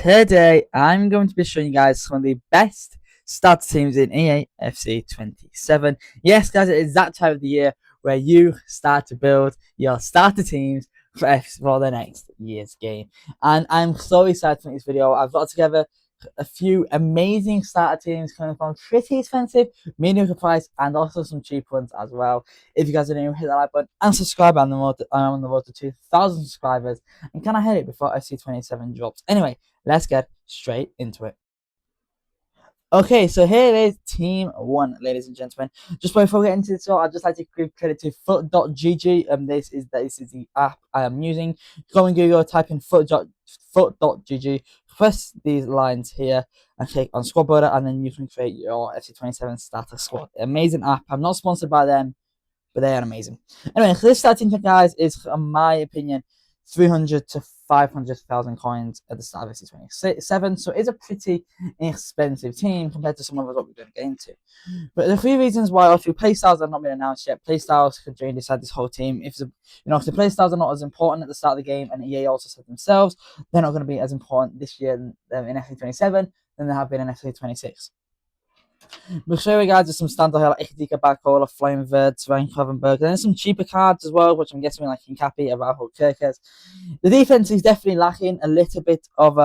Today I'm going to be showing you guys some of the best starter teams in EA FC 27. Yes, guys, it is that time of the year where you start to build your starter teams for the next year's game. And I'm so excited to make this video. I've got together a few amazing starter teams coming from pretty expensive, medium price, and also some cheap ones as well. If you guys are new, hit that like button and subscribe. I'm on the road to 2,000 subscribers, and can I hit it before FC27 drops? Anyway, let's get straight into it. Okay, so here is Team 1, ladies and gentlemen. Just before we get into this, I'd just like to give credit to foot.gg. This is the app I am using. Go on Google, type in foot.gg, press these lines here, and click on Squad Builder, and then you can create your FC27 starter squad. Amazing app. I'm not sponsored by them, but they are amazing. Anyway, this starting pick, guys, is, in my opinion, 300 to 500,000 coins at the start of FC27, so it's a pretty inexpensive team compared to some of what we're going to get into. But the three reasons why, or three playstyles have not been announced yet. Playstyles could decide this whole team. If the playstyles are not as important at the start of the game, and EA also said themselves they're not going to be as important this year in FC27 than they have been in FC26. We'll show you guys some standard here like Ikadika, Bakola, Flying Verd, Sven Klavenberg, and then some cheaper cards as well, which I'm guessing like Hincapi, Araujo, Kirkes. The defense is definitely lacking a little bit of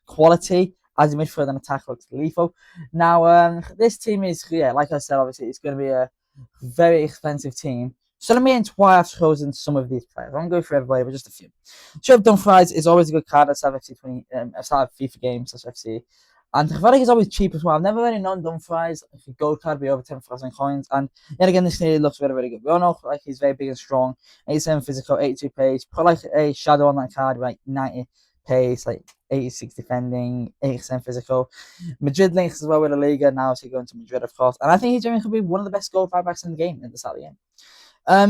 quality, as the midfield and attack looks lethal. Now, this team is, like I said, obviously it's going to be a very expensive team. So let me into why I've chosen some of these players. I won't go through everybody, but just a few. Trev Dumfries is always a good card at start of FIFA games /FC. And I feel like he's always cheap as well. I've never really known Dumfries. If your gold card be over 10,000 coins. And yet again, this clearly looks very, very good. We all know like he's very big and strong. 87 physical, 82 pace. Put like a shadow on that card, like 90 pace, like 86 defending, 87 physical. Madrid links as well with La Liga. Now he's going to Madrid, of course. And I think he's going to be one of the best goal backs in the game at the start of the game.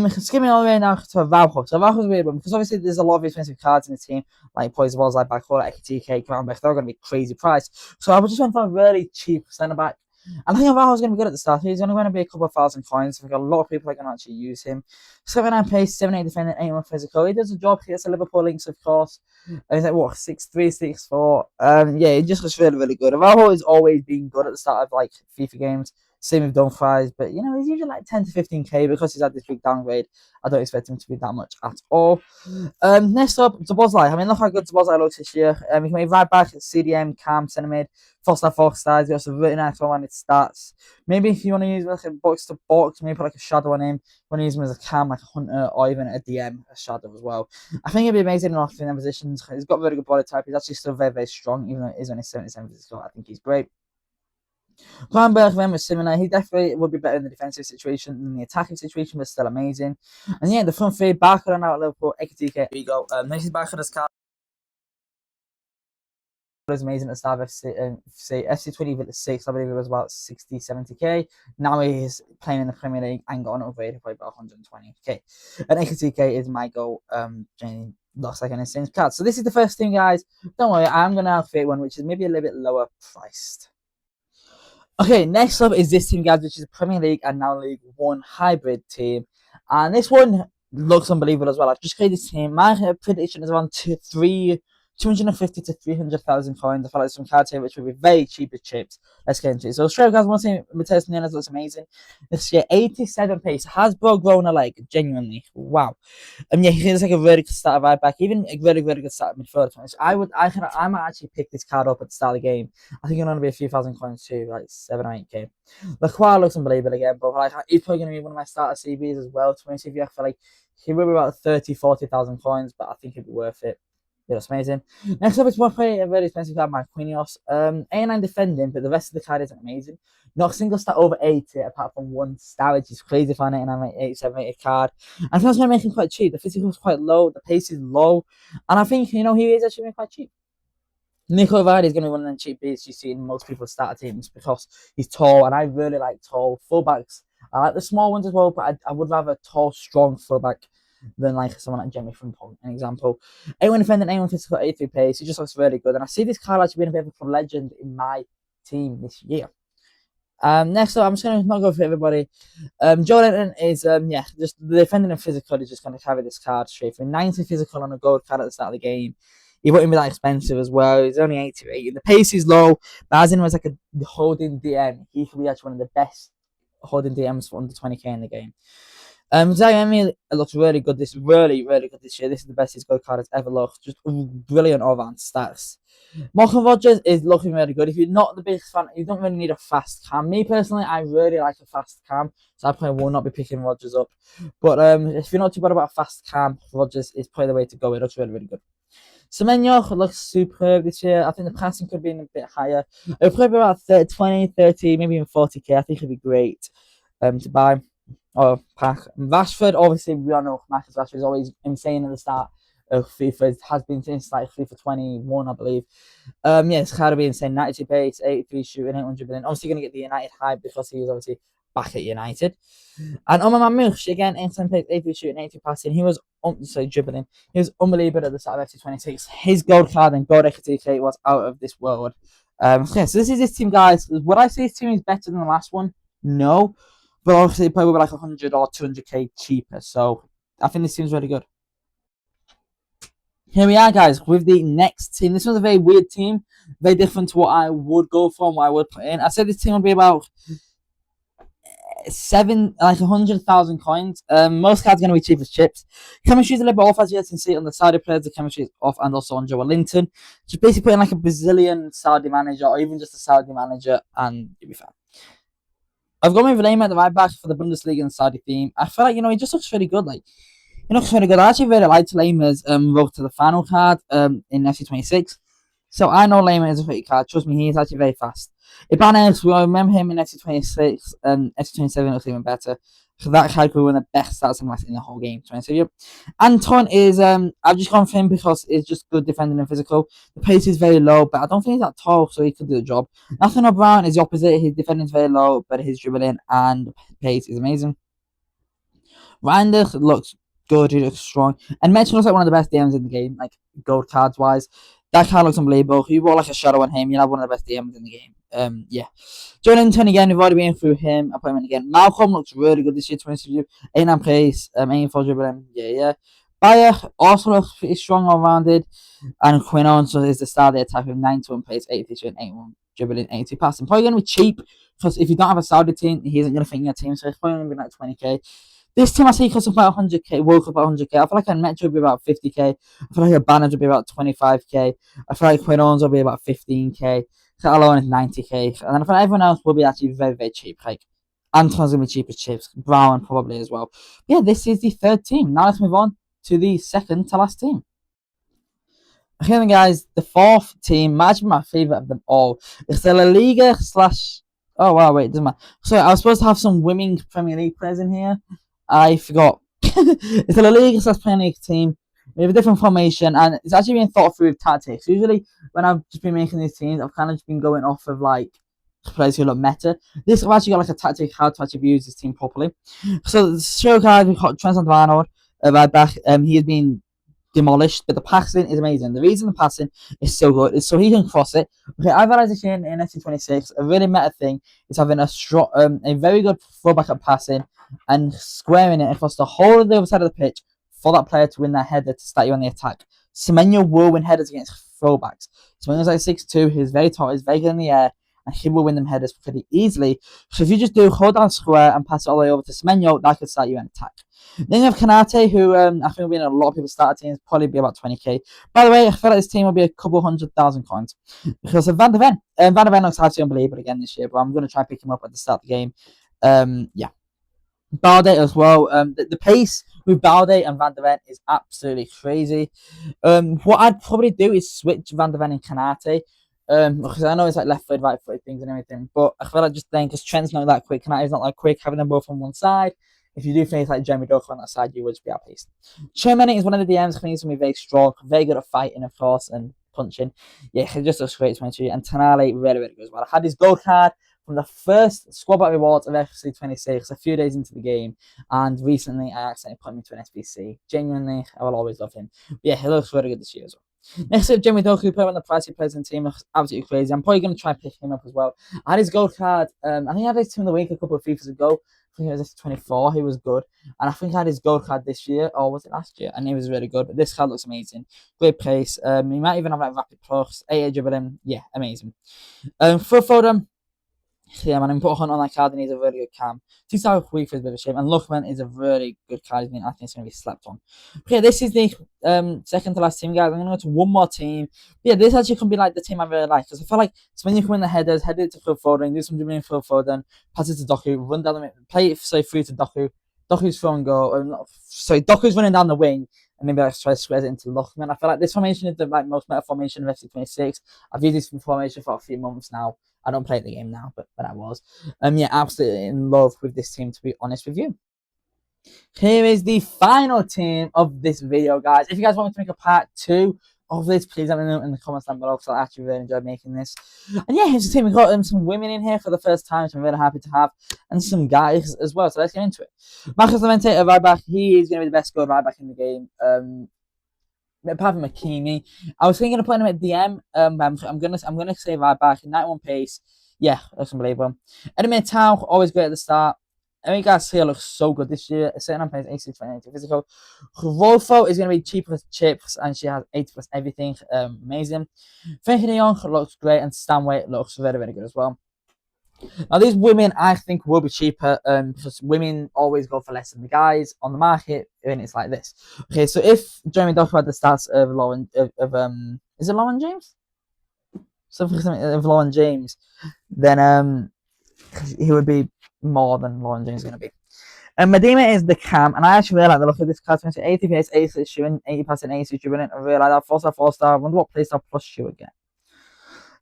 Skimming all the way now to Araujo. So Araujo's a weird one because obviously there's a lot of expensive cards in the team, like Poison Balls, like Bakola, Ekitike, Groundback. They're going to be crazy price. So I just went for a really cheap centre back. And I think Araujo's going to be good at the start. He's only going to be a couple of thousand coins. So we've got a lot of people that can actually use him. 79 pace, 78 defending, 81 physical. He does a job. He gets a Liverpool links, of course. And he's like, what, 6'3", 6'4". Yeah, he just looks really, really good. Araujo has always been good at the start of like FIFA games. Same with Dumfries, but he's usually like 10 to 15k because he's had this big downgrade. I don't expect him to be that much at all. Next up, Szoboszlai. I mean, look how good Szoboszlai looks this year. He can be right back at CDM, Cam, centre mid, four stars. He got some really nice one-handed stats. Maybe if you want to use like a box to box, maybe put like a shadow on him. You want to use him as a Cam, like a Hunter, or even a DM, a shadow as well. I think he'd be amazing in all three positions. He's got a very good body type. He's actually still very, very strong, even though it is only 77 physical. I think he's great. Groundberg was similar. He definitely would be better in the defensive situation than the attacking situation, but still amazing. And yeah, the front three, Barker and out Liverpool, Ekitike. Here we go. This is Barker's card. Was amazing at the start of FC26. I believe it was about 60, 70k. Now he's playing in the Premier League and got an upgrade for about 120k. And Ekitike is my goal. Looks like an insane card. So this is the first thing, guys. Don't worry, I'm gonna create one which is maybe a little bit lower priced. Okay, next up is this team, guys, which is a Premier League and now League One hybrid team. And this one looks unbelievable as well. I've just created this team. My prediction is around 250 to 300,000 coins. I feel like some cards here which will be very cheap as chips. Let's get into it. So straight up, guys, one thing, Matheus Nunes looks amazing. This year, 87 pace. Has bro grown a leg? Genuinely. Wow. Yeah, he looks like a very good start of right back. Even a very, very good start of midfield. So I might actually pick this card up at the start of the game. I think it'll only be a few thousand coins too, like 7 or 8k. Lacroix looks unbelievable again, but like he's probably going to be one of my starter CBs as well. 20 CV, I feel like he will be about 30, 40,000 coins, but I think it'd be worth it. Yeah, that's amazing. Next up is one play, a very expensive card, Marquinhos. 89 defending, but the rest of the card isn't amazing. Not a single stat over 80, apart from 1 star, which is crazy for an 89, 87 rated card. And I think that's going to make him quite cheap. The physical is quite low, the pace is low, and I think, he is actually quite cheap. Nico Vardy is going to be one of the cheap beats you see in most people's starter teams because he's tall, and I really like tall fullbacks. I like the small ones as well, but I would rather a tall, strong fullback than like someone like Jimmy Frimpong, an example. Anyone defending, anyone physical, 83 pace, he just looks really good. And I see this card actually being a bit of a legend in my team this year. Next up, I'm just going to not go for everybody. Joe Linton is, just the defending and physical is just going to carry this card straight through. 90 physical on a gold card at the start of the game. he wouldn't be that expensive as well. He's only 88. The pace is low, but as in was like a holding DM, he could be actually one of the best holding DMs for under 20k in the game. Zaire looks really good. Really good this year. This is the best his gold card has ever looked. Just brilliant all-round stats. Morgan Rogers is looking really good. If you're not the biggest fan, you don't really need a fast cam. Me personally, I really like a fast cam, so I probably will not be picking Rogers up. But if you're not too bad about a fast cam, Rogers is probably the way to go. It looks really good. Semenyo looks superb this year. I think the passing could be a bit higher. It'll probably be about 20, 30, maybe even 40k. I think it'd be great to buy or pack. Rashford, obviously, we all know Marcus Rashford is always insane at the start of FIFA. It has been since like FIFA 21, I believe. It's kind of be insane. 92 pace, 83 shooting, 800 billion. Obviously, going to get the United hype because he was obviously back at United. And Omar Mamouche, again, 87 pace, 83 shooting, 82 passing. He was dribbling. He was unbelievable at the start of FC26. His gold card and gold XTK was out of this world. So this is his team, guys. Would I say his team is better than the last one? No. But obviously, probably like 100 or 200k cheaper. So I think this team's really good. Here we are, guys, with the next team. This one's a very weird team. Very different to what I would go for and what I would put in. I said this team would be about 100,000 coins. Most cards are going to be cheap as chips. Chemistry is a little bit off, as you guys can see on the Saudi players. The chemistry is off, and also on Joelinton. Just basically putting like a Brazilian Saudi manager, or even just a Saudi manager, and you'll be fine. I've got my Lehmann at the right back for the Bundesliga and Saudi theme. I feel like, he just looks really good. He looks really good. I actually really liked Lehmann's road to the final card in FC26. So I know Lehmann is a pretty card. Trust me, he is actually very fast. Ibanez, we remember him in FC26 and FC27 looks even better. So that card could be one of the best stats in the whole game. Anton is, I've just gone for him because it's just good defending and physical. The pace is very low, but I don't think he's that tall, so he could do the job. Nathan O'Brien is the opposite. His defending is very low, but his dribbling and pace is amazing. Reinders looks good, he looks strong. And Mitch looks like one of the best DMs in the game, like gold cards wise. That card looks unbelievable. If you bought like a shadow on him, you'll have one of the best DMs in the game. Joelinton again, we've already been through him. I put him in again. Malcolm looks really good this year, to be honest with you. 89 pace, 84 dribbling. Bayer also looks pretty strong all rounded. And Quinon is the star of the attack with 91 pace, 83 and 81 dribbling, 82 passing. Probably going to be cheap because if you don't have a Saudi team, he isn't going to fit in your team. So it's probably going to be like 20k. This team I see costs about 100k, World Cup about 100k. I feel like a Metro would be about 50k. I feel like a Banners would be about 25k. I feel like Quinons will be about 15k. So alone is 90k. And then I feel like everyone else will be actually very, very cheap. Like Anton's going to be cheap as chips. Brown probably as well. Yeah, this is the third team. Now let's move on to the second to last team. Okay then, guys, the fourth team might be my favourite of them all. It's the La Liga / oh wow, wait, it doesn't matter. Sorry, I was supposed to have some women's Premier League players in here. I forgot. It's a La Liga / Premier League team. We have a different formation, and it's actually been thought through with tactics. Usually, when I've just been making these teams, I've kind of just been going off of like players who look meta. This I've actually got like a tactic how to actually use this team properly. So the show card we've got Trent Alexander-Arnold right back. He has been demolished, but the passing is amazing. The reason the passing is so good is so he can cross it. Okay, I've realized this year in FC26, a really meta thing is having a very good throwback at passing and squaring it across the whole of the other side of the pitch for that player to win that header to start you on the attack. Semenyo will win headers against throwbacks. Semenyo's like 6'2", he's very tall, he's very good in the air, and he will win them headers pretty easily. So if you just do hold down square and pass it all the way over to Semenyo, that could start you an attack. Then you have Kanate, who I think will be in a lot of people's starter teams, probably be about 20k. By the way, I feel like this team will be a couple 100,000 coins. Because of Van de Ven. Van de Ven looks absolutely unbelievable again this year, but I'm going to try and pick him up at the start of the game. Balde as well. The pace with Balde and Van de Ven is absolutely crazy. What I'd probably do is switch Van de Ven and Kanate. Because I know it's like left foot, right foot things and everything, but I feel like just then because Trent's not that quick, Kanate's not that quick, having them both on one side. If you do face like Jeremy Doku on that side, you would just be outpaced. Sherman is one of the DMs. I think he's going to be very strong, very good at fighting, of course, and punching. Yeah, he just looks great, 22. And Tonali, really, really good as well. I had his gold card from the first squad back rewards of FC26 a few days into the game, and recently I accidentally put him into an SBC. Genuinely, I will always love him. But yeah, he looks really good this year as well. Next up, Jeremy Doku, put on the price he plays in the team. Looks absolutely crazy. I'm probably going to try and pick him up as well. I had his gold card. I think I had his team of the week a couple of FIFAs ago. think it was F24. He was good, and I think I had his gold card this year, or was it last year? And he was really good. But this card looks amazing. Great pace. He might even have like rapid plus, 8 dribbling. Yeah, amazing. For Foden. Yeah, man, I'm put Hunt on that card and he's a really good cam. T-Star weak for a bit of a shame, and Luckman is a really good card. I think it's going to be slept on. But yeah, this is the second to last team, guys. I'm going to go to one more team. But yeah, this actually can be like the team I really like because I feel like it's when you come in the headers, head it to Phil Foden, do some dribbling Phil Foden, pass it to Doku, run down the wing, play it through to Doku. Doku's throwing goal. Sorry, Doku's running down the wing. And maybe like try to square it into Luckman. I feel like this formation is the like most meta formation of FC26. I've used this formation for a few months now. I don't play the game now, but I was. Yeah, absolutely in love with this team, to be honest with you. Here is the final team of this video, guys. If you guys want me to make a part 2 of this, please let me know in the comments down below, because I actually really enjoyed making this. And yeah, here's the team. We've got some women in here for the first time, so I'm really happy to have, and some guys as well. So let's get into it. Marcus Llorente, a right back. He is going to be the best scored right back in the game. Apart from Hakimi, I was thinking of putting him at DM. I'm gonna say right back. 91 pace. Yeah, that's unbelievable. Eder Militao, always great at the start. Eric Garcia looks so good this year. Sitting on pace, 86, 28 physical. Rodolfo is going to be cheaper as chips, and she has 80 plus everything. Amazing. Frenkie de Jong looks great, and Stanway looks very, very good as well. Now, these women, I think, will be cheaper because women always go for less than the guys on the market, and it's like this. Okay, so if Jeremy Doku had the stats of Lauren, is it Lauren James? Something of Lauren James, then he would be more than Lauren James is going to be. Medina is the cam, and I actually really like the look of this card. 80 pace, 80 shooting, 80%, 80 shooting. I really like that. 4-star. I wonder what playstyle plus she would get.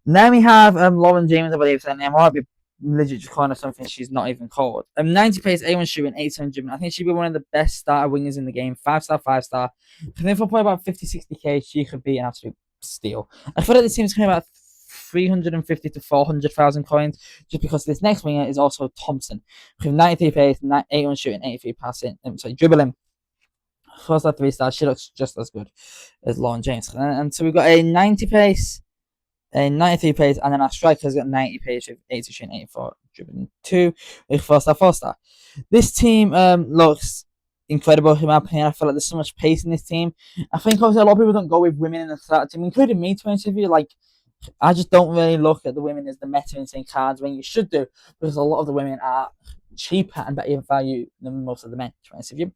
Then we have Lauren James, I believe, and I might be legit just calling her something she's not even called. 90 pace, 81 shooting, 87 dribbling. I think she'd be one of the best starter wingers in the game. 5-star, 5-star. I think for probably about 50, 60k, she could be an absolute steal. I feel like this team's going to be about 350 to 400,000 coins, just because this next winger is also Thompson. With 93 pace, 81 shooting, 83 passing. Dribbling. 4-star, 3-star. She looks just as good as Lauren James. And so we've got a 90 pace, a 93 pace, and then our striker's got 90 pace with 80 shooting, 84 dribbling 2 with 4-star, 4-star. This team looks incredible in my opinion. I feel like there's so much pace in this team. I think obviously a lot of people don't go with women in the starter team, including me, to be honest with you. Like, I just don't really look at the women as the meta insane cards when you should do, because a lot of the women are cheaper and better value than most of the men, to be honest with you.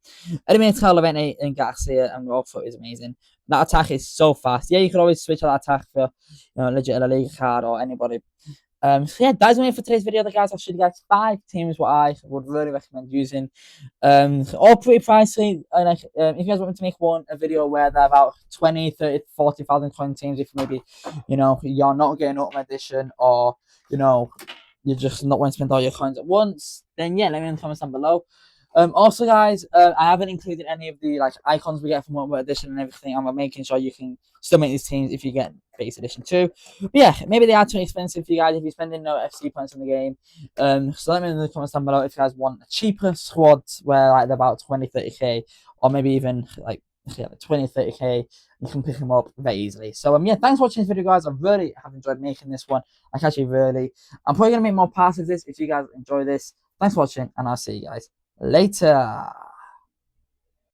Eder Militao, Llorente, and Garcia and Rodolfo is amazing. That attack is so fast. Yeah, you could always switch that attack for, legit La Liga card or anybody. So yeah, that's it for today's video, guys. I'll show you guys 5 teams what I would really recommend using. All pretty pricey. And if you guys want me to make a video where they're about 20, 30, 40,000 coin teams, if maybe, you're not getting Ultimate Edition, or, you're just not wanting to spend all your coins at once, then yeah, let me know in the comments down below. Also, guys, I haven't included any of the icons we get from Ultimate Edition and everything. I'm making sure you can still make these teams if you get base edition too. But yeah, maybe they are too expensive for you guys if you're spending no FC points in the game. So let me know in the comments down below if you guys want a cheaper squad where they're about 20, 30k, or maybe even 20, 30k. You can pick them up very easily. So yeah, thanks for watching this video, guys. I really have enjoyed making this one. I'm probably gonna make more parts of this if you guys enjoy this. Thanks for watching, and I'll see you guys later.